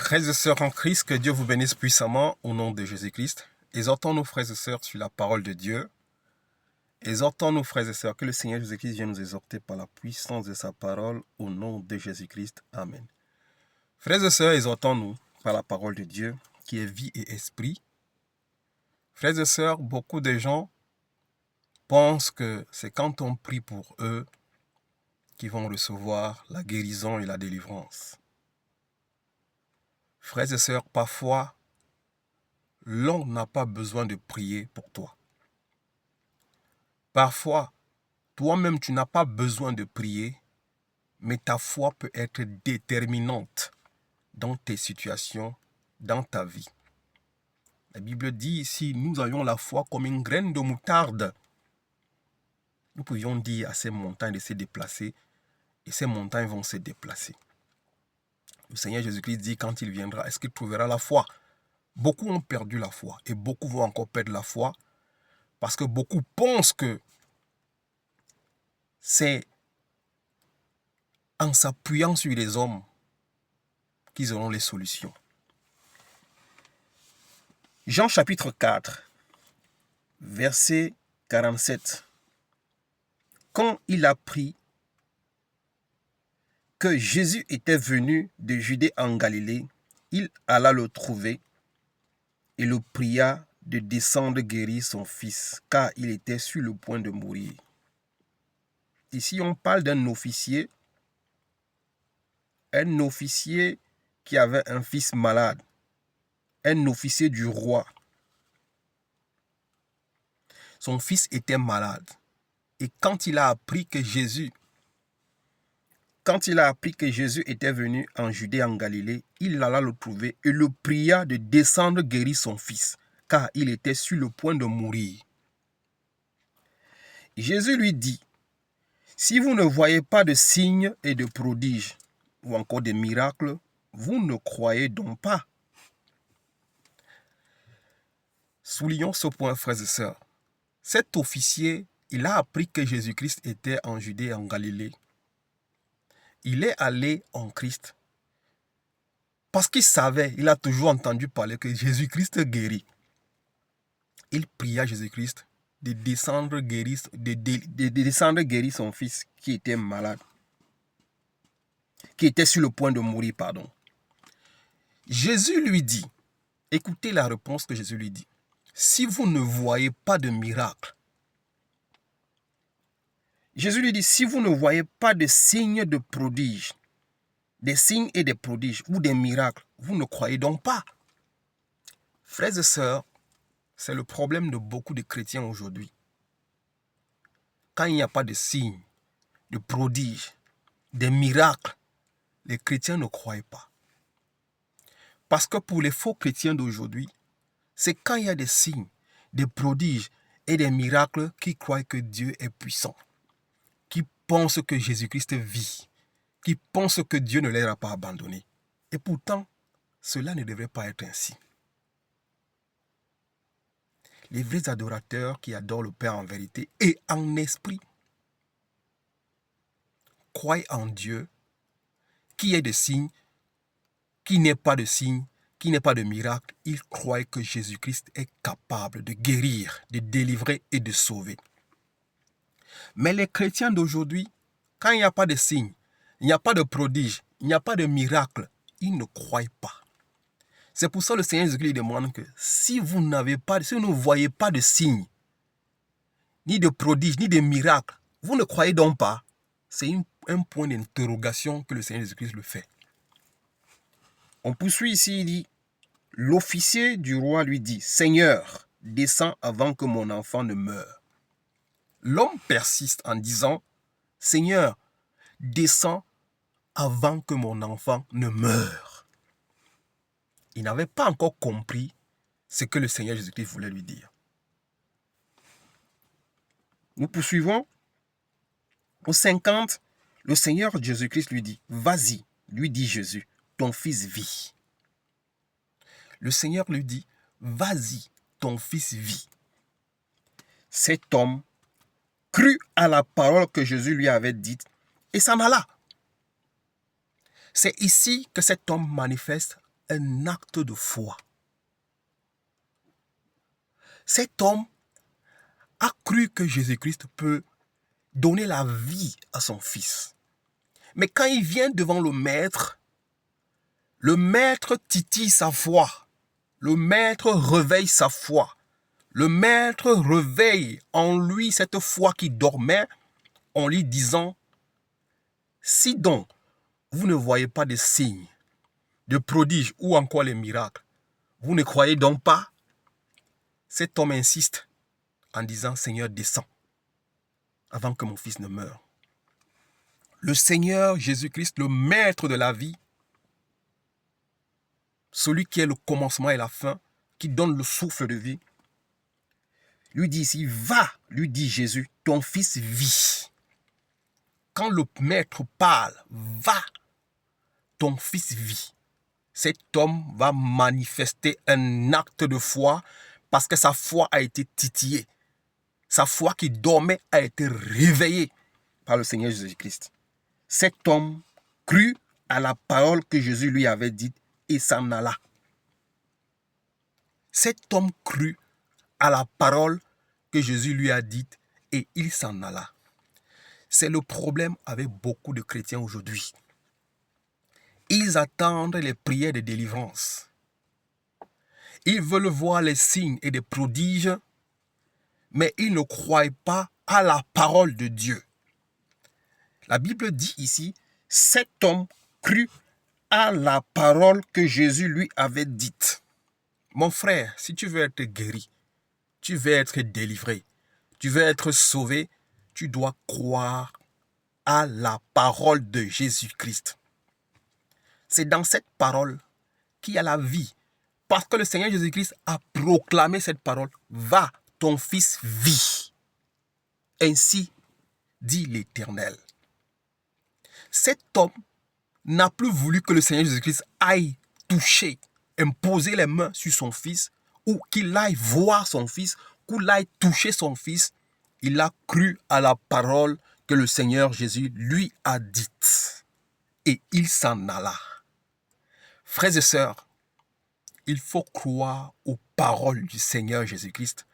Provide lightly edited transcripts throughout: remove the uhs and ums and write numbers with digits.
Frères et sœurs en Christ, que Dieu vous bénisse puissamment au nom de Jésus-Christ. Exhortons nos frères et sœurs sur la parole de Dieu. Exhortons nos frères et sœurs que le Seigneur Jésus-Christ vienne nous exhorter par la puissance de sa parole au nom de Jésus-Christ. Amen. Frères et sœurs, exhortons-nous par la parole de Dieu qui est vie et esprit. Frères et sœurs, beaucoup de gens pensent que c'est quand on prie pour eux qu'ils vont recevoir la guérison et la délivrance. Frères et sœurs, parfois, l'on n'a pas besoin de prier pour toi. Parfois, toi-même, tu n'as pas besoin de prier, mais ta foi peut être déterminante dans tes situations, dans ta vie. La Bible dit ici, nous avions la foi comme une graine de moutarde. Nous pouvions dire à ces montagnes de se déplacer, et ces montagnes vont se déplacer. Le Seigneur Jésus-Christ dit quand il viendra, est-ce qu'il trouvera la foi? Beaucoup ont perdu la foi et beaucoup vont encore perdre la foi parce que beaucoup pensent que c'est en s'appuyant sur les hommes qu'ils auront les solutions. Jean chapitre 4, verset 47. Quand il apprit que Jésus était venu de Judée en Galilée, il alla le trouver et le pria de descendre guérir son fils, car il était sur le point de mourir. Ici, on parle d'un officier qui avait un fils malade, un officier du roi. Son fils était malade. Et quand il a appris que Jésus était venu en Judée, en Galilée, il alla le trouver et le pria de descendre guérir son fils, car il était sur le point de mourir. Jésus lui dit, « Si vous ne voyez pas de signes et de prodiges, ou encore de miracles, vous ne croyez donc pas. » Soulignons ce point, frères et sœurs. Cet officier, il a appris que Jésus-Christ était en Judée, en Galilée. Il est allé en Christ parce qu'il savait, il a toujours entendu parler que Jésus-Christ guérit. Il pria Jésus-Christ de descendre guérir son fils qui était malade, qui était sur le point de mourir, pardon. Jésus lui dit, écoutez la réponse que Jésus lui dit, si vous ne voyez pas de miracle, Jésus lui dit, si vous ne voyez pas de signes de prodiges, des signes et des prodiges ou des miracles, vous ne croyez donc pas. Frères et sœurs, c'est le problème de beaucoup de chrétiens aujourd'hui. Quand il n'y a pas de signes, de prodiges, des miracles, les chrétiens ne croient pas. Parce que pour les faux chrétiens d'aujourd'hui, c'est quand il y a des signes, des prodiges et des miracles qui croient que Dieu est puissant, qui pensent que Jésus-Christ vit, qui pensent que Dieu ne les a pas abandonnés. Et pourtant, cela ne devrait pas être ainsi. Les vrais adorateurs qui adorent le Père en vérité et en esprit croient en Dieu, qu'il y ait des signes, qu'il n'y ait pas de signes, qu'il n'y ait pas de miracle. Ils croient que Jésus-Christ est capable de guérir, de délivrer et de sauver. Mais les chrétiens d'aujourd'hui, quand il n'y a pas de signes, il n'y a pas de prodige, il n'y a pas de miracle, ils ne croient pas. C'est pour ça que le Seigneur Jésus-Christ demande que si vous ne voyez pas de signes, ni de prodiges, ni de miracles, vous ne croyez donc pas. C'est un point d'interrogation que le Seigneur Jésus-Christ le fait. On poursuit ici, il dit, l'officier du roi lui dit, « Seigneur, descends avant que mon enfant ne meure. » L'homme persiste en disant, « Seigneur, descends avant que mon enfant ne meure. » Il n'avait pas encore compris ce que le Seigneur Jésus-Christ voulait lui dire. Nous poursuivons. Au 50, le Seigneur Jésus-Christ lui dit, « Vas-y, lui dit Jésus, ton fils vit. » Le Seigneur lui dit, « Vas-y, ton fils vit. » Cet homme crut à la parole que Jésus lui avait dite et s'en alla. C'est ici que cet homme manifeste un acte de foi. Cet homme a cru que Jésus-Christ peut donner la vie à son fils. Mais quand il vient devant le maître titille sa foi. Le maître réveille sa foi. Le maître réveille en lui cette foi qui dormait en lui disant, si donc vous ne voyez pas de signes, de prodiges ou encore les miracles, vous ne croyez donc pas? Cet homme insiste en disant, Seigneur, descends avant que mon fils ne meure. Le Seigneur Jésus-Christ, le maître de la vie, celui qui est le commencement et la fin, qui donne le souffle de vie, lui dit ici, va, lui dit Jésus, ton fils vit. Quand le maître parle, va, ton fils vit. Cet homme va manifester un acte de foi parce que sa foi a été titillée. Sa foi qui dormait a été réveillée par le Seigneur Jésus-Christ. Cet homme crut à la parole que Jésus lui avait dite et s'en alla. Cet homme crut à la parole que Jésus lui a dite et il s'en alla. C'est le problème avec beaucoup de chrétiens aujourd'hui. Ils attendent les prières de délivrance. Ils veulent voir les signes et des prodiges, mais ils ne croient pas à la parole de Dieu. La Bible dit ici, cet homme crut à la parole que Jésus lui avait dite. Mon frère, si tu veux être guéri, tu veux être délivré, tu veux être sauvé, tu dois croire à la parole de Jésus-Christ. C'est dans cette parole qu'il y a la vie. Parce que le Seigneur Jésus-Christ a proclamé cette parole. Va, ton fils vit. Ainsi dit l'Éternel. Cet homme n'a plus voulu que le Seigneur Jésus-Christ aille toucher, imposer les mains sur son fils, ou qu'il aille voir son fils, qu'il aille toucher son fils. Il a cru à la parole que le Seigneur Jésus lui a dite. Et il s'en alla. Frères et sœurs, il faut croire aux paroles du Seigneur Jésus-Christ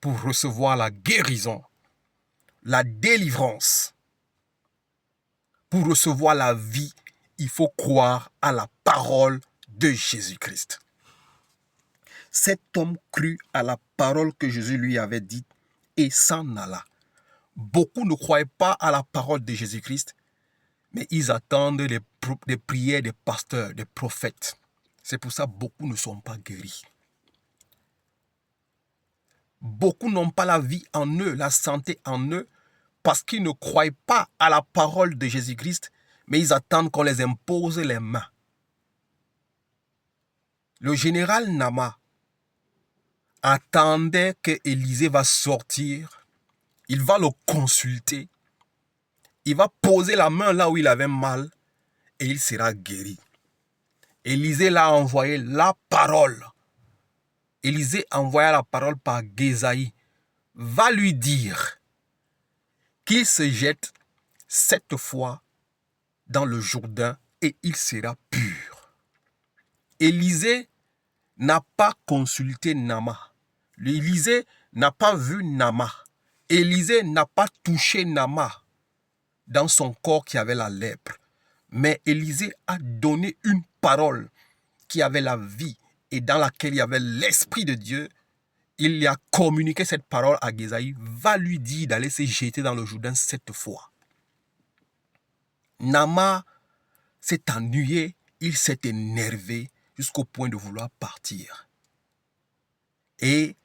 pour recevoir la guérison, la délivrance. Pour recevoir la vie, il faut croire à la parole de Jésus-Christ. Cet homme crut à la parole que Jésus lui avait dite et s'en alla. Beaucoup ne croyaient pas à la parole de Jésus-Christ, mais ils attendent les prières des pasteurs, des prophètes. C'est pour ça que beaucoup ne sont pas guéris. Beaucoup n'ont pas la vie en eux, la santé en eux, parce qu'ils ne croient pas à la parole de Jésus-Christ, mais ils attendent qu'on les impose les mains. Le général Nama attendait que Élisée va sortir. Il va le consulter. Il va poser la main là où il avait mal et il sera guéri. Élisée l'a envoyé la parole. Élisée envoya la parole par Gésaïe. Va lui dire qu'il se jette 7 fois dans le Jourdain et il sera pur. Élisée n'a pas consulté Nama. Élisée n'a pas vu Nama. Élisée n'a pas touché Nama dans son corps qui avait la lèpre. Mais Élisée a donné une parole qui avait la vie et dans laquelle il y avait l'Esprit de Dieu. Il lui a communiqué cette parole à Gésaïe. Va lui dire d'aller se jeter dans le Jourdain 7 fois. Nama s'est ennuyé, il s'est énervé jusqu'au point de vouloir partir. Et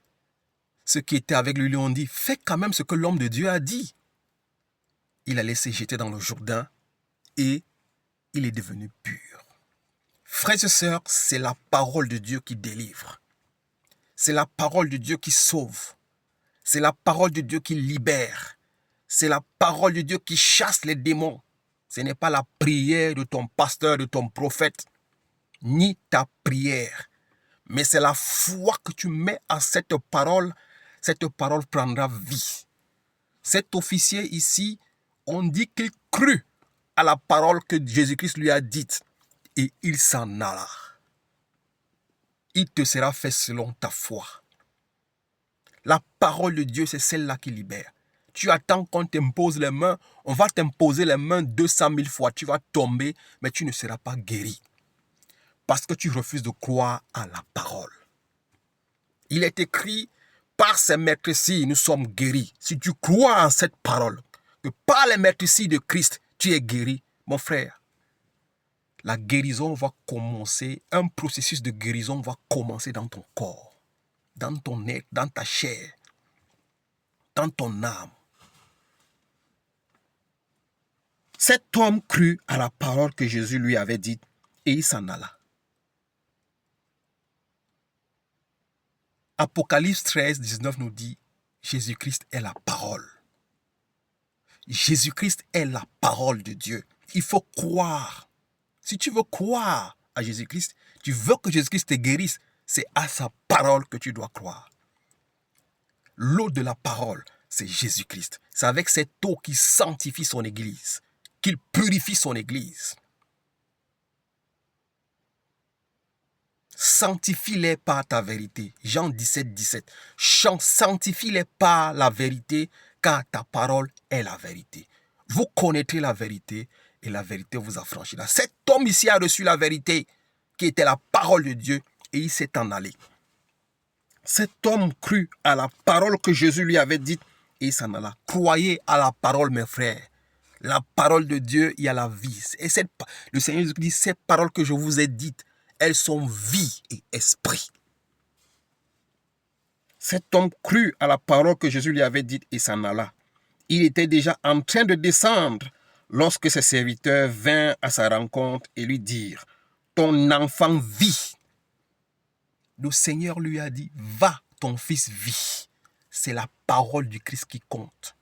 ceux qui étaient avec lui ont dit, fais quand même ce que l'homme de Dieu a dit. Il a laissé jeter dans le Jourdain et il est devenu pur. Frères et sœurs, c'est la parole de Dieu qui délivre. C'est la parole de Dieu qui sauve. C'est la parole de Dieu qui libère. C'est la parole de Dieu qui chasse les démons. Ce n'est pas la prière de ton pasteur, de ton prophète, ni ta prière. Mais c'est la foi que tu mets à cette parole prendra vie. Cet officier ici, on dit qu'il crut à la parole que Jésus-Christ lui a dite et il s'en alla. il te sera fait selon ta foi. La parole de Dieu, c'est celle-là qui libère. Tu attends qu'on t'impose les mains, on va t'imposer les mains 200 000 fois, tu vas tomber, mais tu ne seras pas guéri. Parce que tu refuses de croire à la parole. Il est écrit, par ces maîtrises, nous sommes guéris. Si tu crois en cette parole, que par les maîtrises de Christ, tu es guéri, mon frère, la guérison va commencer, un processus de guérison va commencer dans ton corps, dans ton être, dans ta chair, dans ton âme. Cet homme crut à la parole que Jésus lui avait dite et il s'en alla. Apocalypse 13, 19 nous dit, Jésus-Christ est la parole. Jésus-Christ est la parole de Dieu. Il faut croire. Si tu veux croire à Jésus-Christ, tu veux que Jésus-Christ te guérisse, c'est à sa parole que tu dois croire. L'eau de la parole, c'est Jésus-Christ. C'est avec cette eau qu'il sanctifie son Église, qu'il purifie son Église. Sanctifie-les par ta vérité. Jean 17, 17. Sanctifie-les par la vérité, car ta parole est la vérité. Vous connaîtrez la vérité et la vérité vous affranchira. Cet homme ici a reçu la vérité qui était la parole de Dieu et il s'est en allé. Cet homme crut à la parole que Jésus lui avait dite et il s'en alla. Croyez à la parole, mes frères. La parole de Dieu, il y a la vie. Et le Seigneur Jésus dit, ces paroles que je vous ai dites, elles sont vie et esprit. Cet homme crut à la parole que Jésus lui avait dite et s'en alla. Il était déjà en train de descendre lorsque ses serviteurs vinrent à sa rencontre et lui dirent, « Ton enfant vit. » Le Seigneur lui a dit, « Va, ton fils vit. » C'est la parole du Christ qui compte.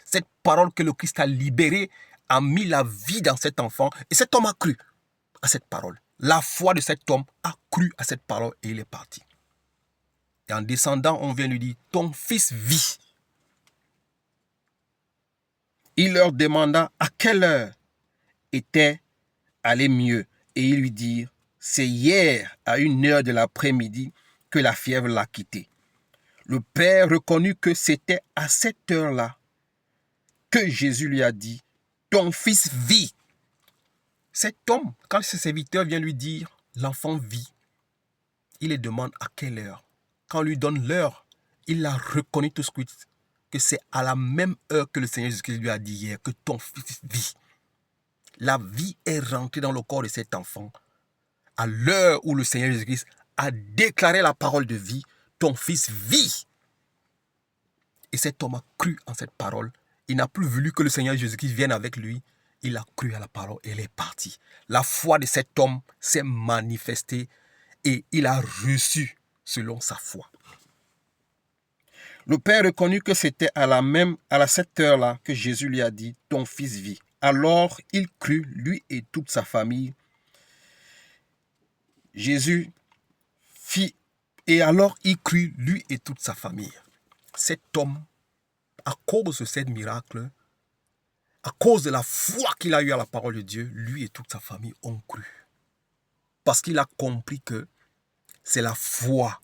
Cette parole que le Christ a libérée a mis la vie dans cet enfant et cet homme a cru à cette parole. La foi de cet homme a cru à cette parole et il est parti. Et en descendant, on vient lui dire, ton fils vit. Il leur demanda à quelle heure était allé mieux. Et ils lui dirent, c'est hier à 1h de l'après-midi que la fièvre l'a quitté. Le père reconnut que c'était à cette heure-là que Jésus lui a dit, ton fils vit. Cet homme, quand ses serviteurs viennent lui dire, l'enfant vit, il les demande à quelle heure. Quand on lui donne l'heure, il a reconnu tout de suite que c'est à la même heure que le Seigneur Jésus-Christ lui a dit hier que ton fils vit. La vie est rentrée dans le corps de cet enfant. À l'heure où le Seigneur Jésus-Christ a déclaré la parole de vie, ton fils vit. Et cet homme a cru en cette parole. Il n'a plus voulu que le Seigneur Jésus-Christ vienne avec lui. Il a cru à la parole et il est parti. La foi de cet homme s'est manifestée et il a reçu selon sa foi. Le père reconnut que c'était à cette heure-là que Jésus lui a dit, ton fils vit. Alors il crut, lui et toute sa famille. Alors il crut, lui et toute sa famille. Cet homme, à cause de ce miracle, à cause de la foi qu'il a eue à la parole de Dieu, lui et toute sa famille ont cru. Parce qu'il a compris que c'est la foi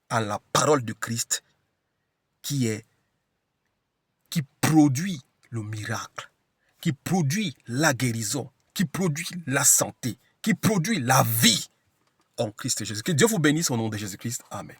à la parole de Christ qui produit le miracle, qui produit la guérison, qui produit la santé, qui produit la vie en Christ Jésus. Que Dieu vous bénisse au nom de Jésus-Christ. Amen.